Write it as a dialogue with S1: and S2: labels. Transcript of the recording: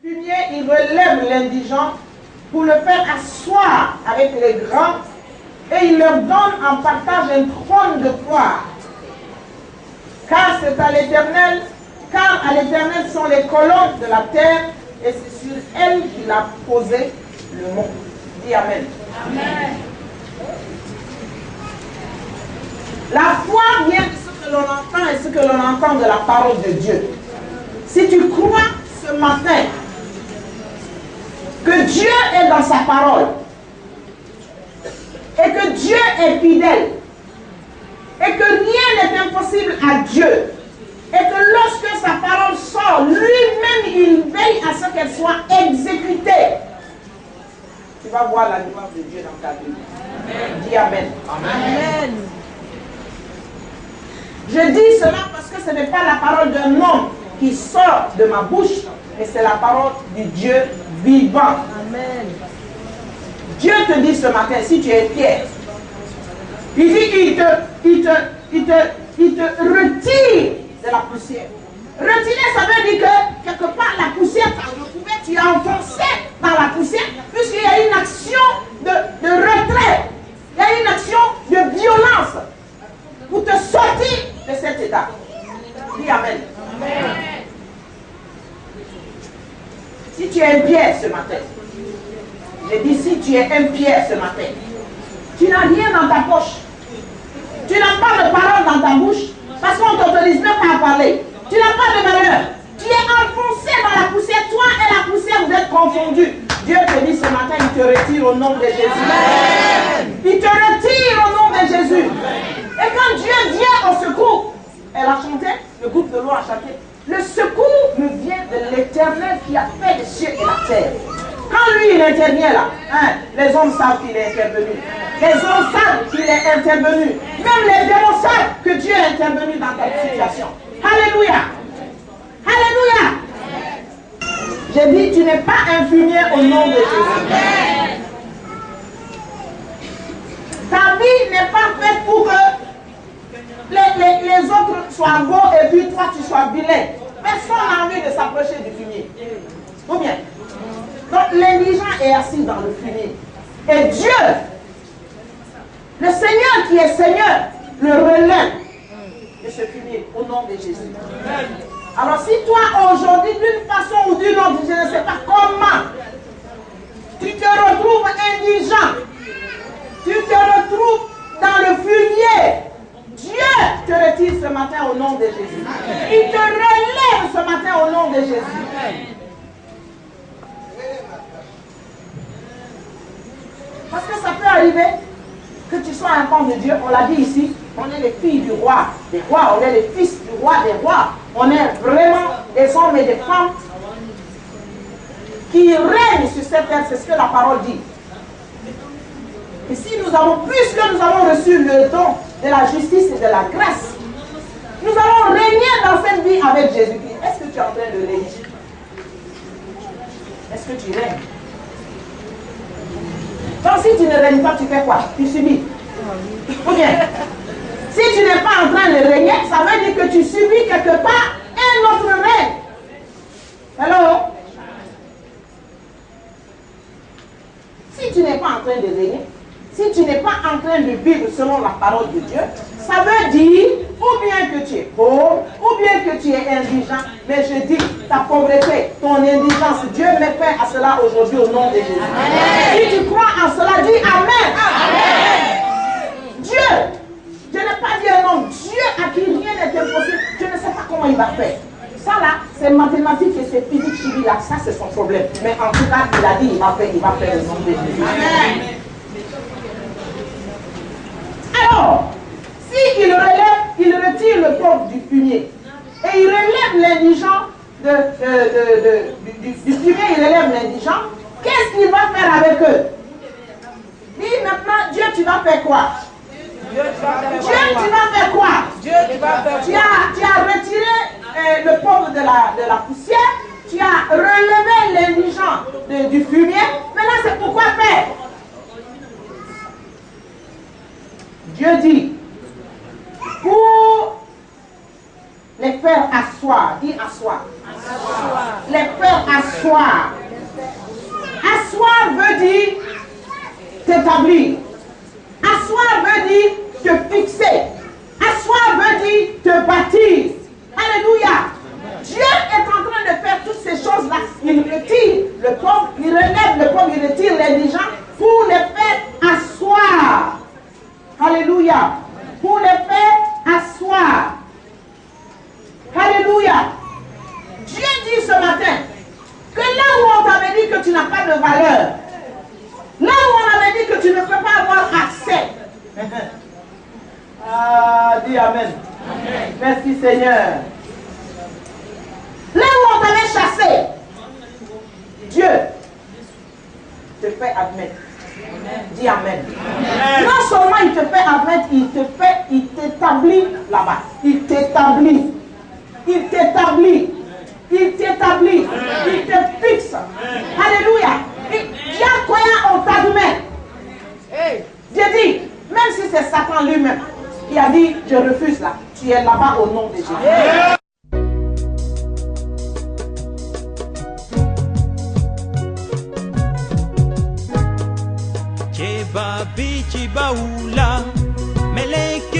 S1: Fumier, il relève l'indigent pour le faire asseoir avec les grands et il leur donne en partage un trône de gloire. Car à l'Éternel sont les colonnes de la terre et c'est sur elles qu'il a posé le monde. Dis Amen. Amen. La foi vient de ce que l'on entend et ce que l'on entend de la parole de Dieu. Si tu crois ce matin que Dieu est dans sa parole et que Dieu est fidèle et que rien n'est impossible à Dieu et que lorsque sa parole sort, lui-même il veille à ce qu'elle soit exécutée, tu vas voir la gloire de Dieu dans ta vie. Amen. Dis Amen. Amen. Je dis cela parce que ce n'est pas la parole d'un homme qui sort de ma bouche, mais c'est la parole du Dieu vivant. Amen. Dieu te dit ce matin, si tu es Pierre, il dit il te retire de la poussière. Retirer, ça veut dire que quelque part la poussière t'a recouvert, tu es enfoncé dans la poussière, puisqu'il y a une action de retrait, il y a une action de violence pour te sortir de cet état. Dis Amen. Amen. Si tu es un Pierre ce matin, je dis si tu es un Pierre ce matin, tu n'as rien dans ta poche, tu n'as pas de parole dans ta bouche, parce qu'on ne t'autorise même pas à parler. Tu n'as pas de valeur. Tu es enfoncé dans la poussière. Toi et la poussière, vous êtes confondus. Dieu te dit ce matin, il te retire au nom de Jésus. Amen. Il te retire au nom de Jésus. Et quand Dieu vient au secours, elle a chanté, le groupe de l'eau a chanté. Le secours me vient de l'Éternel qui a fait les cieux et la terre. Quand lui, il intervient là, les hommes savent qu'il est intervenu. Les hommes savent qu'il est intervenu. Même les démons savent que Dieu est intervenu dans ta situation. Alléluia. Alléluia. J'ai dit, tu n'es pas un fumier au nom de Jésus. Ta vie n'est pas faite pour que les autres soient beaux et puis toi tu sois vilain. Personne n'a envie de s'approcher du fumier. Ou bien? Donc l'indigent est assis dans le fumier. Et Dieu, le Seigneur qui est Seigneur, le relève de ce fumier au nom de Jésus. Alors si toi aujourd'hui, d'une façon ou d'une autre, je ne sais pas comment, tu te retrouves indigent, tu te retrouves dans le fumier, Dieu te retire ce matin au nom de Jésus. Il te relève ce matin au nom de Jésus. Parce que ça peut arriver que tu sois un enfant de Dieu, on l'a dit ici, on est les filles du roi, des rois, on est les fils du roi, des rois. On est vraiment des hommes et des femmes qui règnent sur cette terre, c'est ce que la parole dit. Et si nous avons, puisque nous avons reçu le don de la justice et de la grâce, nous allons régner dans cette vie avec Jésus-Christ. Est-ce que tu es en train de régner? Est-ce que tu règnes? Donc si tu ne règnes pas, tu fais quoi? Tu subis. Ou bien, si tu n'es pas en train de régner, ça veut dire que tu subis quelque part un autre règne. Hello? Si tu n'es pas en train de régner, si tu n'es pas en train de vivre selon la parole de Dieu, ça veut dire ou bien que tu es pauvre, ou bien que tu es indigent. Mais je dis, ta pauvreté, ton indigence, Dieu met fin à cela aujourd'hui au nom de Jésus. Amen. Si tu crois en cela, dis Amen. Amen. Dieu, je n'ai pas dit un homme, Dieu à qui rien n'est impossible, je ne sais pas comment il va faire. Ça là, c'est mathématique et c'est physique chimie là, ça c'est son problème. Mais en tout cas, il a dit, il va faire le nom de Jésus. Amen. Alors, s'il relève, il retire le pauvre du fumier et il relève l'indigent du fumier, il relève l'indigent, qu'est-ce qu'il va faire avec eux? Dis maintenant, Dieu, tu vas faire quoi? Dieu, tu vas faire quoi? Tu as retiré le pauvre de la poussière, tu as relevé l'indigent du fumier, maintenant c'est pourquoi faire? Dieu dit, pour les faire asseoir. Dis asseoir. Les peurs asseoir. Asseoir veut dire t'établir. Asseoir veut dire te fixer. Asseoir veut dire te bâtir. Alléluia. Dieu est en train de faire toutes ces choses-là. Il retire le pauvre, il relève le pauvre, il retire les indigents pour les faire asseoir. Alléluia. Pour les faire asseoir. Alléluia. Dieu dit ce matin que là où on t'avait dit que tu n'as pas de valeur, là où on avait dit que tu ne peux pas avoir accès. Ah, dis Amen. Amen. Merci Seigneur. Là où on t'avait chassé, Dieu te fait admettre. Amen. Dis Amen. Amen. Non seulement il te fait admettre, il t'établit là-bas. Il t'établit. Il t'établit. Il t'établit. Il te fixe. Alléluia. Dieu croyant on t'admet. Dieu dit, même si c'est Satan lui-même, il a dit, je refuse là. Tu es là-bas au nom de Jésus.
S2: Cheba bichi baula melek